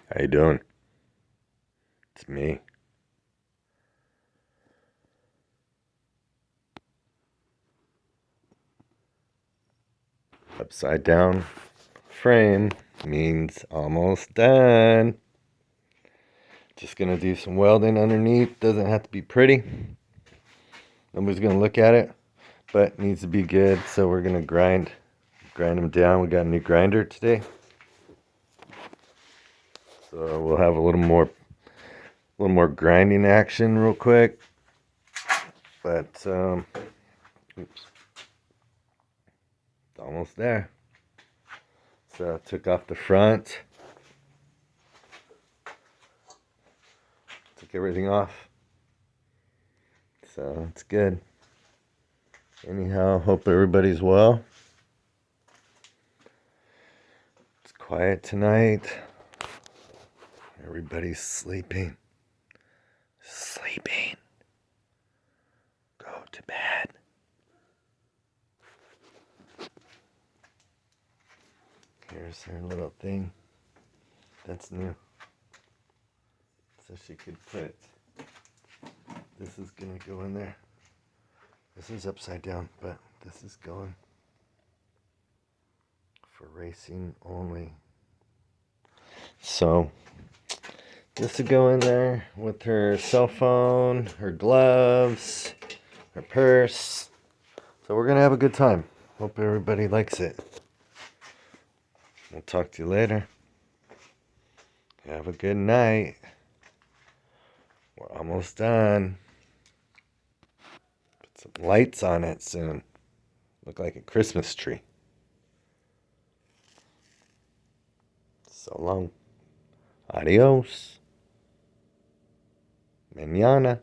How you doing? It's me. Upside down frame means almost done. Just gonna do some welding underneath. Doesn't have to be pretty. Nobody's gonna look at it, but needs to be good. So we're gonna grind them down. We got a new grinder today, so we'll have a little more grinding action real quick. But oops, it's almost there. So I took off the front, took everything off. So it's good. Anyhow, hope everybody's well. It's quiet tonight. Everybody's sleeping. Sleeping. Go to bed. Here's her little thing. That's new. So she could put, this is gonna go in there. This is upside down, but this is going for racing only. So this will go in there with her cell phone, her gloves, her purse. So we're gonna have a good time. Hope everybody likes it. I'll talk to you later. Have a good night. We're almost done. Put some lights on it soon. Look like a Christmas tree. So long. Adios. Mañana.